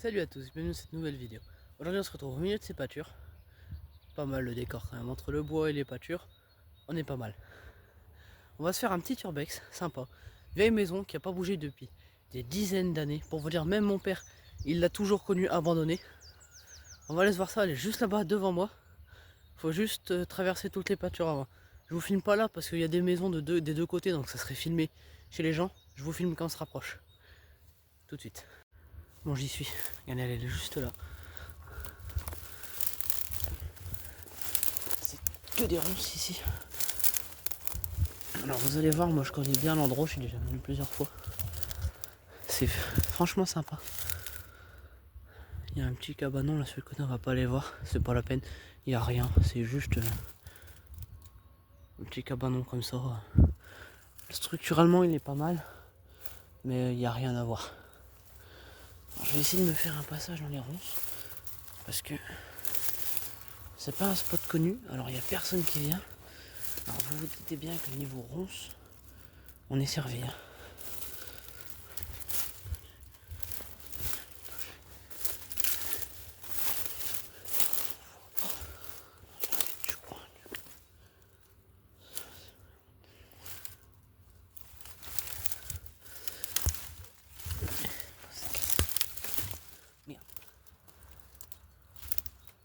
Salut à tous, bienvenue dans cette nouvelle vidéo. Aujourd'hui on se retrouve au milieu de ces pâtures. Pas mal le décor quand même, entre le bois et les pâtures, on est pas mal. On va se faire un petit urbex, sympa. Vieille maison qui n'a pas bougé depuis des dizaines d'années. Pour vous dire, même mon père, il l'a toujours connu abandonné. On va aller se voir ça, elle est juste là-bas devant moi. Faut juste traverser toutes les pâtures avant. Je vous filme pas là parce qu'il y a des maisons des deux côtés, donc ça serait filmé chez les gens. Je vous filme quand on se rapproche. Tout de suite. Bon, j'y suis. Regardez, elle est juste là. Que des ronces ici. Alors vous allez voir, moi je connais bien l'endroit, je suis déjà venu plusieurs fois. C'est franchement sympa. Il y a un petit cabanon là sur le côté, on va pas aller voir, c'est pas la peine. Il n'y a rien, c'est juste un petit cabanon comme ça. Structurellement il est pas mal, mais il n'y a rien à voir. Alors, je vais essayer de me faire un passage dans les ronces, parce que c'est pas un spot connu, alors il n'y a personne qui vient. Alors vous vous doutez bien que niveau ronces, on est servi.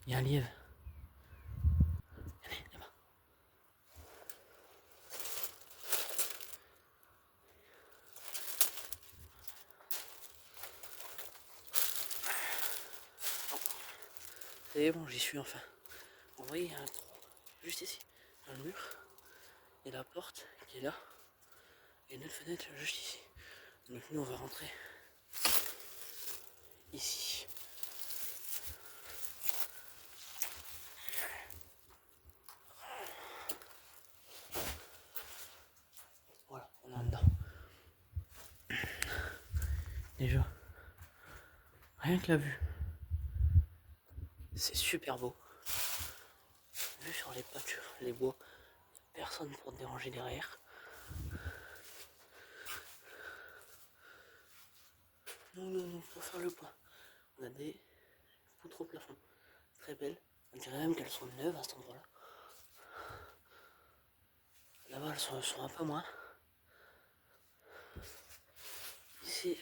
Il y a un lièvre. Allez, là-bas. C'est bon, j'y suis enfin. Vous voyez, il y a un trou juste ici, dans le mur. Et la porte qui est là. Et une autre fenêtre juste ici. Donc nous on va rentrer ici. Voilà, on est dedans. Déjà, rien que la vue, c'est super beau. Vue sur les pâtures, les bois, personne pour te déranger derrière. Non, faut faire le point. On a des poutres au plafond, très belles. On dirait même qu'elles sont neuves à cet endroit-là. Là-bas, elles sont un peu moins. Ici,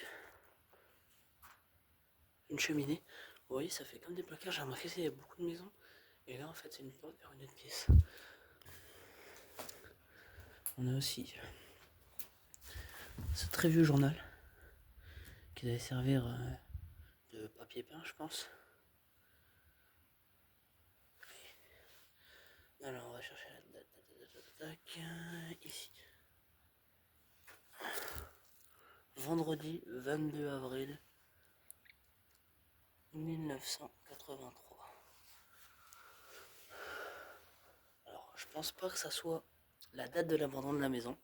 une cheminée. Vous voyez, ça fait comme des placards. J'ai remarqué qu'il y a beaucoup de maisons. Et là, en fait, c'est une porte vers une autre pièce. On a aussi ce très vieux journal qui devait servir de papier peint, je pense. Alors, on va chercher la date. Ici. Vendredi 22 avril 1983. Alors, je pense pas que ça soit la date de l'abandon de la maison.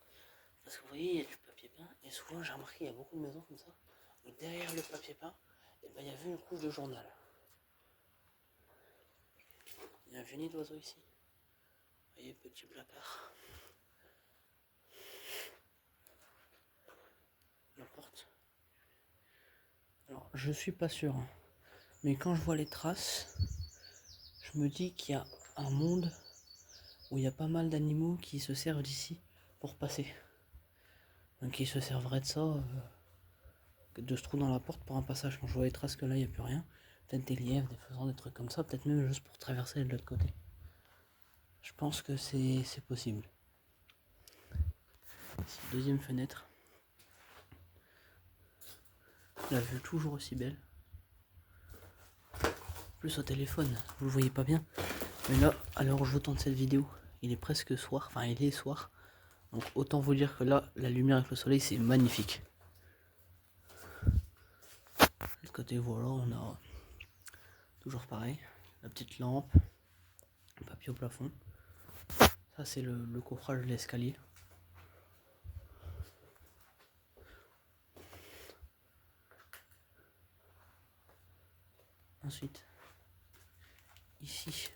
Parce que vous voyez, il y a du papier peint. Et souvent, j'ai remarqué, il y a beaucoup de maisons comme ça. Et derrière le papier peint, il y avait une couche de journal. Il y a un vieux nid d'oiseau ici. Vous voyez, petit placard. La porte. Alors, je suis pas sûr. Mais quand je vois les traces, je me dis qu'il y a un monde où il y a pas mal d'animaux qui se servent d'ici pour passer. Donc ils se serveraient de ça, de ce trou dans la porte pour un passage. Quand je vois les traces que là, il n'y a plus rien. Peut-être des lièvres, des faisans, des trucs comme ça. Peut-être même juste pour traverser de l'autre côté. Je pense que c'est possible. Ici, deuxième fenêtre. La vue toujours aussi belle. Plus au téléphone, vous le voyez pas bien. Mais là, à l'heure où je vous tourne cette vidéo, il est presque soir. Enfin, il est soir. Donc autant vous dire que là, la lumière avec le soleil, c'est magnifique. De l'autre côté, voilà, on a toujours pareil. La petite lampe. Le papier au plafond. Ça, c'est le coffrage de l'escalier. Ensuite, ici,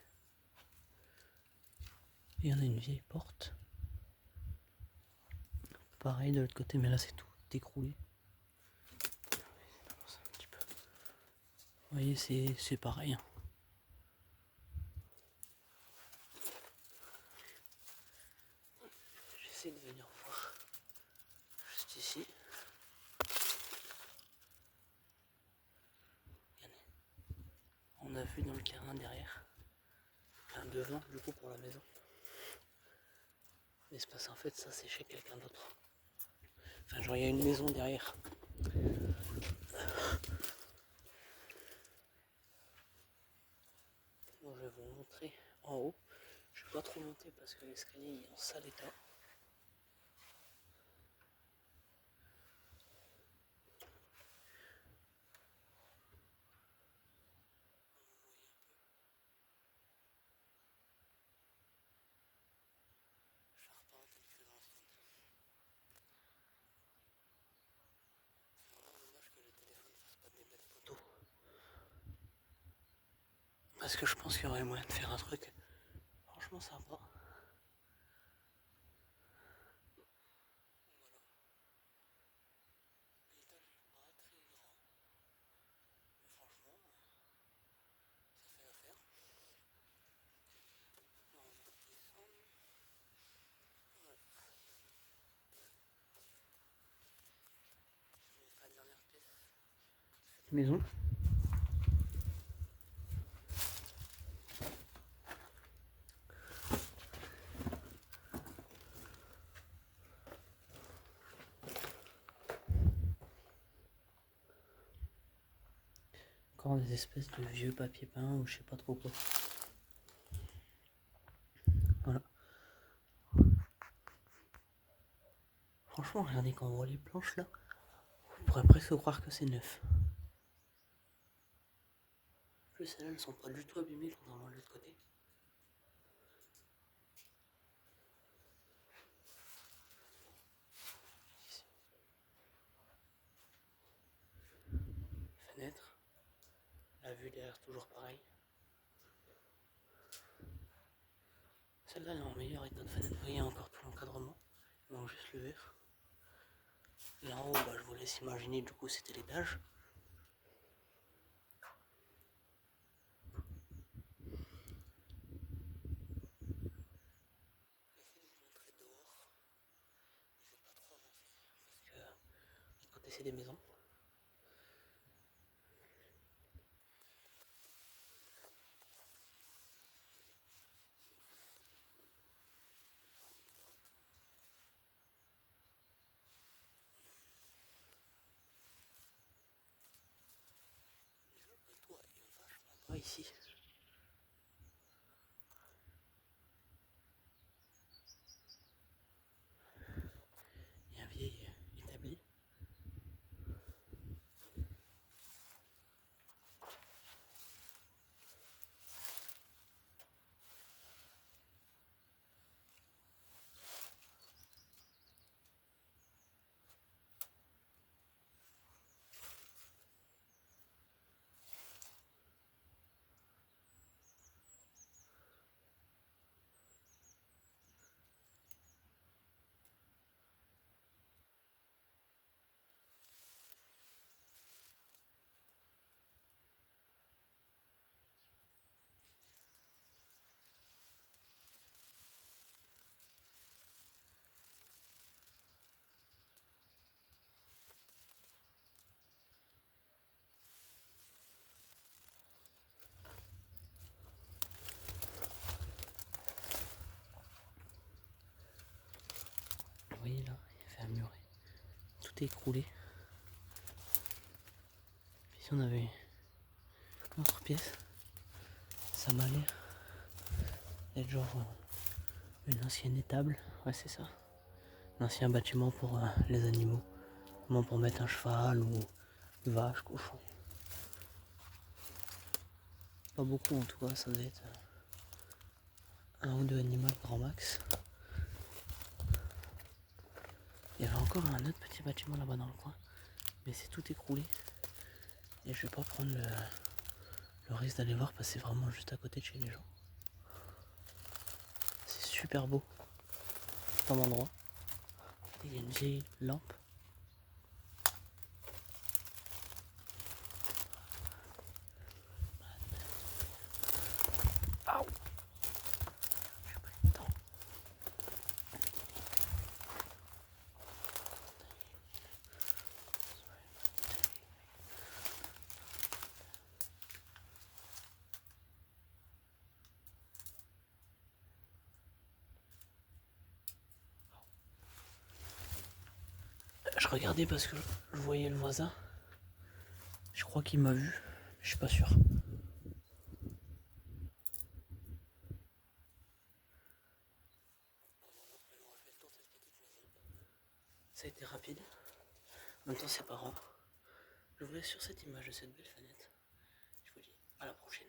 il y en a une vieille porte. Pareil de l'autre côté, mais là c'est tout écroulé. voyez, c'est pareil. Hein. J'essaie de venir voir juste ici. Regardez. On a vu dans le terrain derrière, un devant du coup pour la maison. L'espace en fait ça c'est chez quelqu'un d'autre. Enfin genre il y a une maison derrière. Moi je vais vous montrer en haut. Je ne vais pas trop monter parce que l'escalier est en sale état. Parce que je pense qu'il y aurait moyen de faire un truc franchement sympa. Maison. Encore des espèces de vieux papier peint ou je sais pas trop quoi. Voilà. Franchement, regardez quand on voit les planches là, on pourrait presque croire que c'est neuf. En plus, celles-là, elles sont pas du tout abîmées, contrairement à l'autre côté. Ici. Fenêtre. La vue derrière, toujours pareil. Celle-là, elle est en meilleur état de fenêtre. Vous voyez encore tout l'encadrement. Il manque juste le verre. Là en haut, bah, je vous laisse imaginer, du coup, c'était l'étage. Côté c'est des maisons. Le toit est vachement bas ici. Il y a un vieil établi. Vous voyez là, il y avait un muret. Tout est écroulé. Ici on avait une autre pièce. Ça m'a l'air d'être genre une ancienne étable. Ouais, c'est ça. Un ancien bâtiment pour les animaux. Comment pour mettre un cheval ou une vache, cochon. Pas beaucoup en tout cas, ça doit être un ou deux animaux grand max. Il y avait encore un autre petit bâtiment là-bas dans le coin. Mais c'est tout écroulé. Et je vais pas prendre le risque d'aller voir parce que c'est vraiment juste à côté de chez les gens. C'est super beau comme endroit. Il y a une vieille lampe. Je regardais parce que je voyais le voisin. Je crois qu'il m'a vu, je suis pas sûr. Ça a été rapide. En même temps, c'est pas rare. Je vous laisse sur cette image de cette belle fenêtre. Je vous dis à la prochaine.